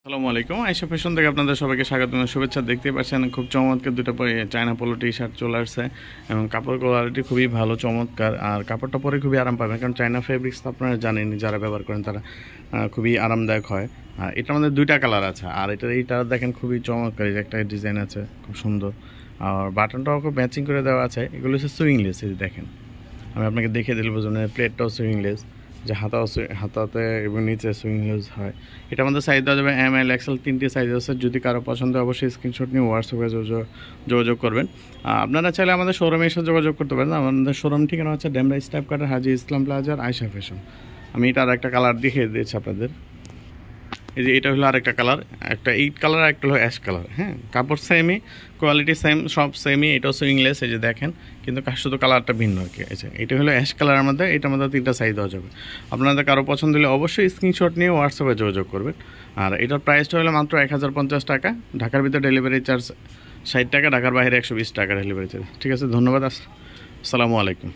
আসসালামু আলাইকুম। আয়েশা ফ্যাশন থেকে আপনাদের সবাইকে স্বাগত এবং শুভেচ্ছা। দেখতেই পাচ্ছেন খুব চমৎকার দুটো পরে চায়না পোলো টি শার্ট চলে আসছে এবং কাপড় কোয়ালিটি খুবই ভালো, চমৎকার। আর কাপড়টা পরে খুবই আরাম পাবেন, কারণ চায়না ফেব্রিক্স তো আপনারা জানেনই, যারা ব্যবহার করেন তারা খুবই আরামদায়ক হয়। আর এটার মধ্যে দুইটা কালার আছে, আর এইটা দেখেন খুবই চমৎকার। এই যে একটা ডিজাইন আছে খুব সুন্দর, আর বাটনটাও খুব ম্যাচিং করে দেওয়া আছে। এগুলো হচ্ছে সুইংলেস। এই যে দেখেন, আমি আপনাকে দেখিয়ে দিলে বুঝুন। প্লেটটাও সুইংলেস, যে হাতাতে এবং নিচে সুইংলেস হয়। এটা আমাদের সাইজ দেওয়া যাবে এম এল এক্সেল, তিনটি সাইজ আছে। যদি কারো পছন্দ হয় অবশ্যই স্ক্রিনশট নিয়ে হোয়াটসঅ্যাপে যোগাযোগ করবেন। আপনারা চাইলে আমাদের শোরুমে এসে যোগাযোগ করতে পারেন। আমাদের শোরুম ঠিকানা হচ্ছে ডেমরা স্টাইপ কাটার হাজি ইসলাম প্লাজার আয়েশা ফ্যাশন। আমি এটার একটা কালার দেখিয়ে দিয়েছি আপনাদের। এই যে এটা হলো আরেকটা কালার, একটা ইট কালার, একটা হলো অ্যাশ কালার। হ্যাঁ, কাপড় সেমই, কোয়ালিটি সেম, সব সেমই। এটাও সুইংলেস, এই যে দেখেন, কিন্তু শুধু কালারটা ভিন্ন আর কি। এটা হলো অ্যাশ কালারের মধ্যে, এটার মধ্যে তিনটা সাইজ দেওয়া যাবে। আপনাদের কারো পছন্দ হলে অবশ্যই স্ক্রিনশট নিয়ে হোয়াটসঅ্যাপে যোগাযোগ করবেন। আর এটার প্রাইসটা হলো মাত্র 1050 টাকা। ঢাকার ভিতরে ডেলিভারি চার্জ 60 টাকা, ঢাকার বাইরে 120 টাকা ডেলিভারি চার্জ। ঠিক আছে, ধন্যবাদ। আসসালামু আলাইকুম।